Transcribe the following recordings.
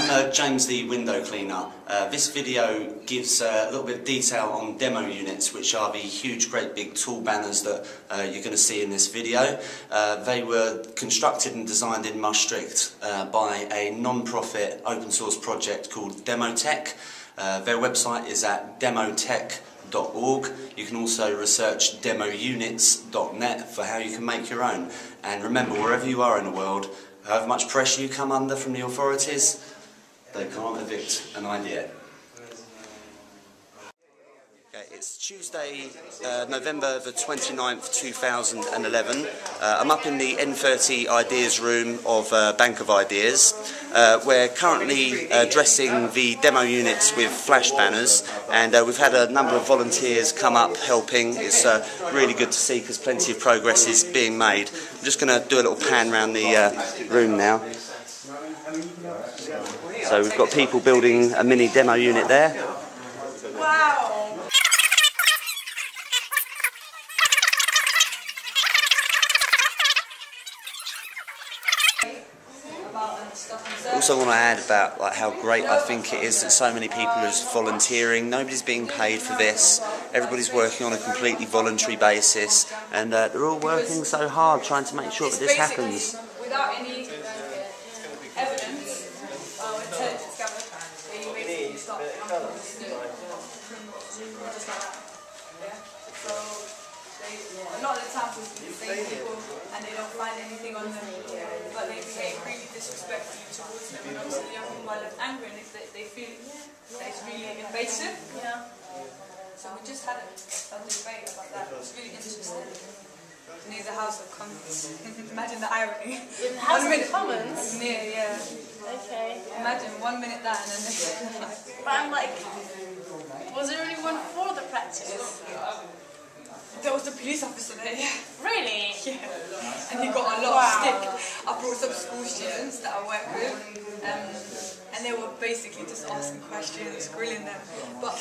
I'm James the window cleaner. This video gives a little bit of detail on demo units, which are the huge, great big tall banners that you're going to see in this video. They were constructed and designed in Maastricht by a non-profit open source project called Demotech. Their website is at demotech.org. You can also research demounits.net for how you can make your own. And remember, wherever you are in the world, however much pressure you come under from the authorities, they can't evict an idea. Okay, it's Tuesday, November the 29th, 2011. I'm up in the N30 Ideas room of Bank of Ideas. We're currently dressing the demo units with flash banners, and we've had a number of volunteers come up helping. It's really good to see because plenty of progress is being made. I'm just going to do a little pan around the room now. So we've got people building a mini demo unit there. Wow! Also want to add about how great I think it is that so many people are volunteering. Nobody's being paid for this. Everybody's working on a completely voluntary basis, and they're all working so hard trying to make sure that this happens. Without any evidence, a lot of the times we see people and they don't find anything on them, but they behave really disrespectfully towards them, and obviously the young people are left angry and they feel that it's really invasive. Yeah. So we just had a debate about that. It was really interesting. Near the House of Commons. Imagine the irony. In the House of Commons? Near, yeah. Okay. Imagine 1 minute that and then But I'm like, was there anyone for the practice? there was the police officer there, yeah. Really? Yeah. And he got a lot of stick. I brought some school students that I work with, and they were basically just asking questions, grilling them. But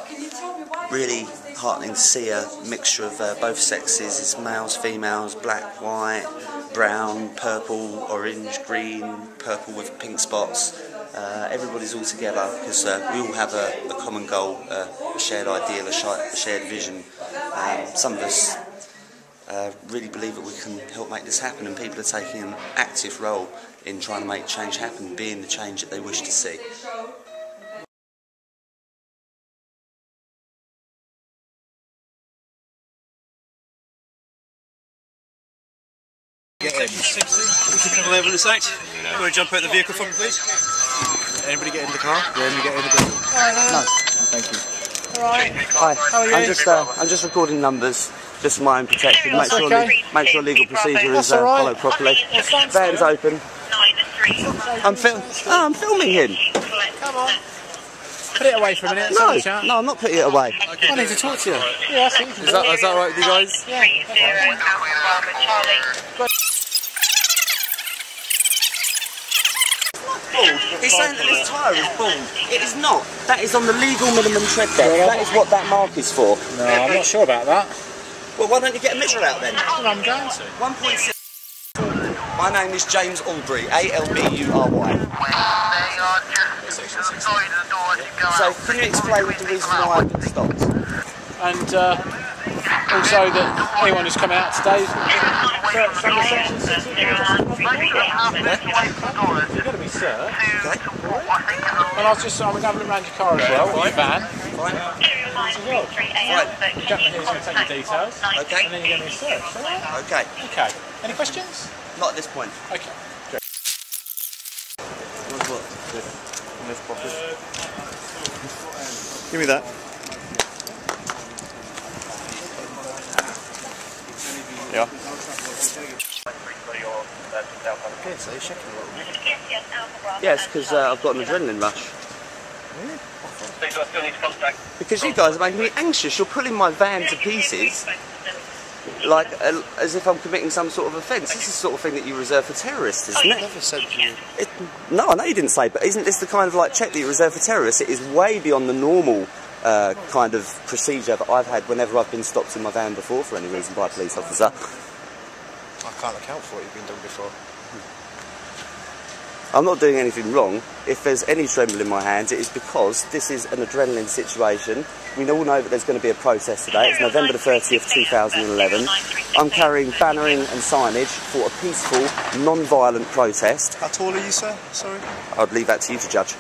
can you tell me why? Really heartening to see a mixture of both sexes. It's males, females, black, white, brown, purple, orange, green, purple with pink spots. Everybody's all together because we all have a common goal, a shared ideal, a shared vision. Some of us really believe that we can help make this happen, and people are taking an active role in trying to make change happen, being the change that they wish to see. Level this act. You want to jump out the vehicle for me, please? Anybody get in the car? Yeah, anybody get in the building? No, thank you. Right. Hi, How are you? I'm just recording numbers, just for my own protection. Make sure legal procedure is followed properly. Van's open. I'm filming him. Come on. Put it away for a minute. No, I'm not putting it away. I need to talk to you. Yeah, is that right with you guys? Yeah. He's saying that this tyre is bald. It is not. That is on the legal minimum tread depth. That is what that mark is for. No, I'm not sure about that. Well, why don't you get a measure out then? Well, I'm going to. 1.6. My name is James Albury, A-L-B-U-R-Y. So, can you explain the reason why I've been stopped? And also that anyone who's come out today is under section 6. You've got to be searched. Okay. And I'm going to have a look around your car as well, your van. Fine. The gentleman here is going to take your details. Okay. And then you're going to be searched, alright? Okay. Okay. Any questions? Not at this point. Okay. Give me that. Yeah. Okay, so you're checking a little bit. Yes, because I've got an adrenaline rush. Because you guys are making me anxious. You're pulling my van to pieces, like as if I'm committing some sort of offence. This is the sort of thing that you reserve for terrorists, isn't it? I never said you. No, I know you didn't say, but isn't this the kind of check that you reserve for terrorists? It is way beyond the normal kind of procedure that I've had whenever I've been stopped in my van before for any reason by a police officer. I can't account for what you've been done before. I'm not doing anything wrong. If there's any tremble in my hands, it is because this is an adrenaline situation. We all know that there's going to be a protest today. It's November the 30th, 2011. I'm carrying bannering and signage for a peaceful, non-violent protest. How tall are you, sir? Sorry? I'd leave that to you to judge.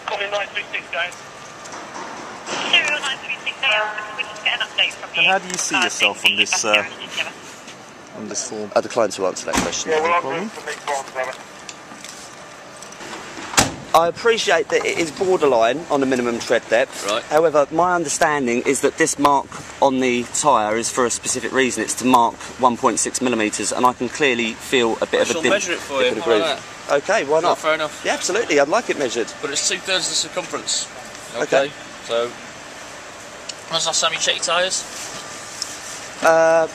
Copy 936, guys. 936, we just get an update from you. And how do you see yourself on this form? I decline to answer that question. Yeah, well, I'm going to make bonds, I appreciate that it is borderline on the minimum tread depth. Right. However, my understanding is that this mark on the tyre is for a specific reason. It's to mark 1.6 millimetres, and I can clearly feel a bit of a dip. I'll measure it for you. How about that? Okay, why not? Fair enough. Yeah, absolutely. I'd like it measured. But it's 2/3 the circumference. Okay. So, when's the last time you checked your tyres? Well,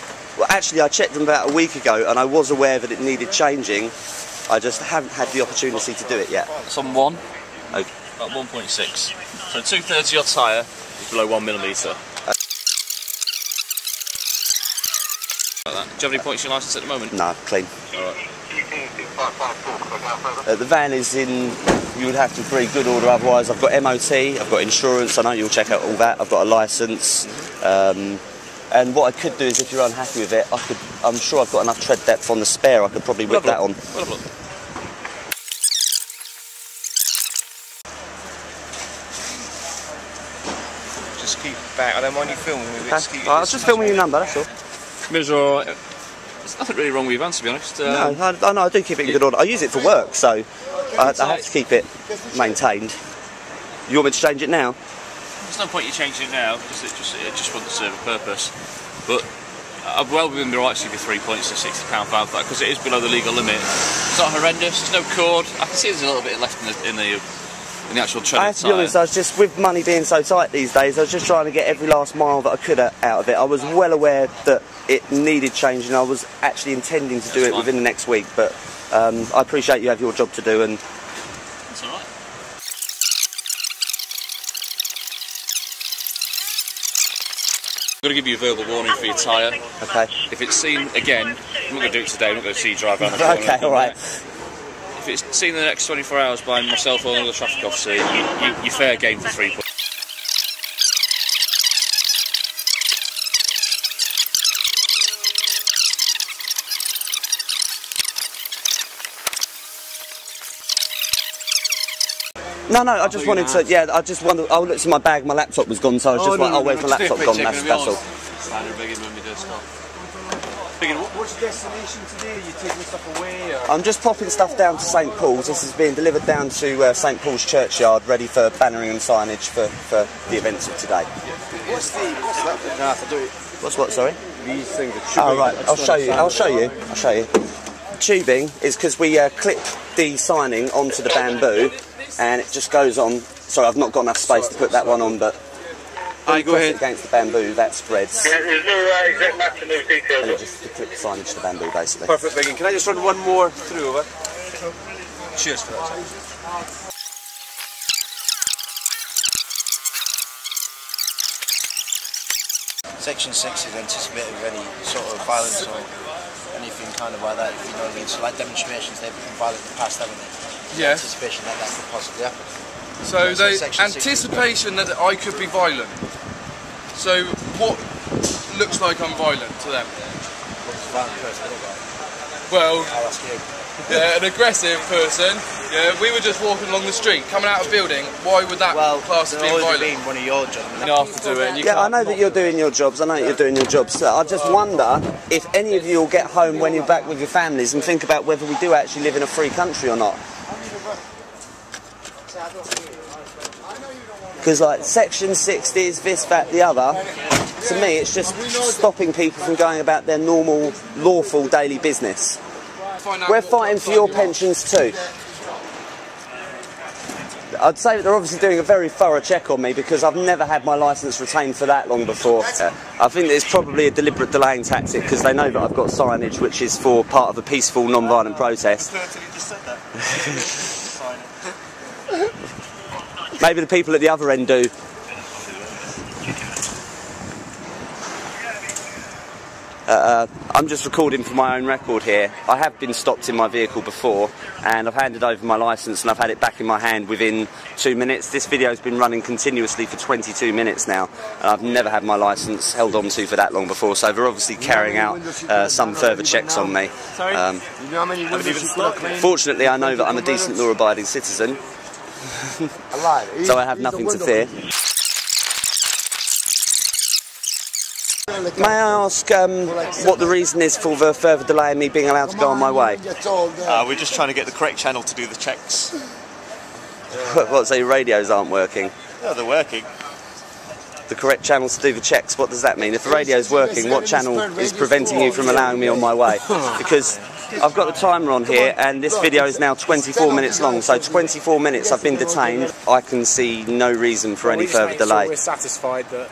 actually, I checked them about a week ago, and I was aware that it needed changing. I just haven't had the opportunity to do it yet. It's on 1. Okay. About 1.6. So 2/3 of your tyre is below 1 millimetre. Like that. Do you have any points in your licence at the moment? No, clean. Alright. The van is in, you would have to agree, good order, otherwise I've got MOT, I've got insurance, I know you'll check out all that, I've got a licence, and what I could do is if you're unhappy with it, I'm sure I've got enough tread depth on the spare, I could probably whip that on. We'll have a look. Just keep back. I don't mind you filming me. Okay. I was just filming your number, that's all. Mirrors are alright. There's nothing really wrong with your van, to be honest. No, I do keep it in good order. I use it for work, so I have to keep it maintained. You want me to change it now? There's no point you changing it now, because it just wouldn't serve a purpose. But I've well within the rights to give you 3 points to £60 fine for that, because it is below the legal limit. It's not horrendous, there's no cord. I can see there's a little bit left in the actual tread. I have to be honest, I was just, with money being so tight these days, I was just trying to get every last mile that I could out of it. I was well aware that it needed changing. I was actually intending to do it within the next week, but I appreciate you have your job to do, and That's alright. I'm going to give you a verbal warning for your tyre. okay. If it's seen again, I'm not going to do it today, I'm not going to see you drive around the corner. Okay, alright. If it's seen in the next 24 hours by myself or another traffic officer, you're fair game for 3 points. No, I just wanted to, yeah, I just wondered, I looked in my bag, my laptop was gone, so I was just like, oh, where's my laptop gone, that's all. What's your destination today? Are you taking stuff away? Or? I'm just popping stuff down to St Paul's. This is being delivered down to St Paul's Churchyard, ready for bannering and signage for the events of today. What's that? No, I do it. What's what, sorry? These things are tubing. Oh, right, I'll show you. Tubing is because we clip the signing onto the bamboo, and it just goes on. Sorry, I've not got enough space to put that one on, but when you press it against the bamboo, that spreads. Yeah, there's no exact map and no details. And it just clip the signage to the bamboo, basically. Perfect, Megan. Can I just run one more through, over? Cheers for that. Section 6 is anticipated of any sort of violence or anything kind of like that, if you know what I mean. So like demonstrations, they've become violent in the past, haven't they? Yeah. Anticipation that could possibly happen. So they Section 6 anticipation that I could be violent. So what looks like I'm violent to them? What's a violent person look like? Well, I'll ask you. yeah, an aggressive person. Yeah, we were just walking along the street, coming out of a building. Why would that class as being violent? Been one of your jobs. You have to do it. And you Yeah, I know that you're doing your jobs. I know that you're doing your jobs. So I just wonder if any of you will get home when you're back with your families and think about whether we do actually live in a free country or not. Because like Section 60s, this, that, the other, to me it's just stopping people from going about their normal, lawful daily business. We're fighting for your pensions too. I'd say that they're obviously doing a very thorough check on me because I've never had my licence retained for that long before. I think it's probably a deliberate delaying tactic because they know that I've got signage which is for part of a peaceful, non-violent protest. Maybe the people at the other end do. I'm just recording for my own record here. I have been stopped in my vehicle before, and I've handed over my licence and I've had it back in my hand within 2 minutes. This video has been running continuously for 22 minutes now, and I've never had my licence held on to for that long before, so they're obviously carrying out some further checks on me. Fortunately, I know that I'm a decent law-abiding citizen, so I have nothing to fear. May I ask what the reason is for the further delay in me being allowed to go on my way? We're just trying to get the correct channel to do the checks. What, so your radios aren't working? Yeah, they're working. The correct channel to do the checks, what does that mean? If the radio's working, what channel is preventing you from allowing me on my way? Because I've got the timer on here and this video is now 24 minutes long, so 24 minutes I've been detained. I can see no reason for any further delay. We're satisfied that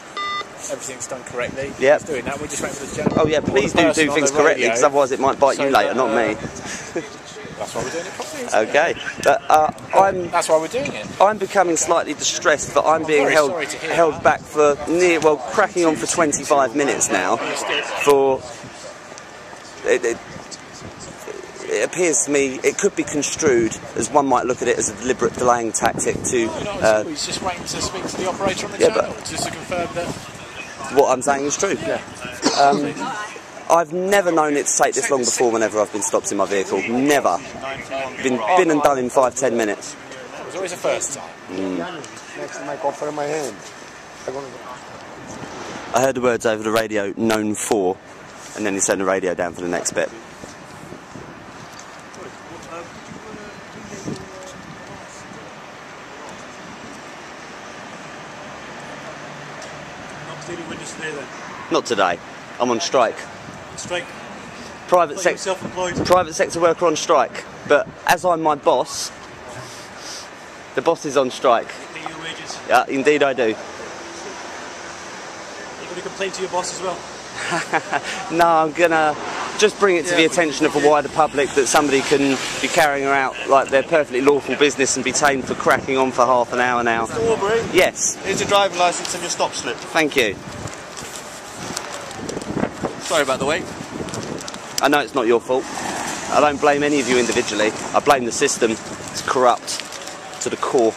everything's done correctly. Yep. He's doing that. We're just waiting for the gentleman. Oh yeah, please do things correctly, because otherwise it might bite you later, not me. That's why we're doing it properly. Okay, but that's why we're doing it. I'm becoming slightly distressed that I'm being held back for cracking on for 25 minutes now. For it appears to me it could be construed as one might look at it as a deliberate delaying tactic to. He's just waiting to speak to the operator on the channel just to confirm that what I'm saying is true. Yeah. I've never known it to take this long before whenever I've been stopped in my vehicle. Never. Been and done in 5-10 minutes. It was always the first time. Next to my coffer in my hand. I heard the words over the radio, known for, and then he turned the radio down for the next bit. Not today. I'm on strike. Strike? Private sector worker on strike. But as I'm my boss, the boss is on strike. Pay your wages. Yeah, indeed I do. You're going to complain to your boss as well? No, I'm going to just bring it to the attention of the wider public that somebody can be carrying out like their perfectly lawful business and be tamed for cracking on for half an hour now. Mr. Aubrey? Yes. Here's your driving licence and your stop slip. Thank you. Sorry about the wait. I know it's not your fault. I don't blame any of you individually. I blame the system. It's corrupt to the core.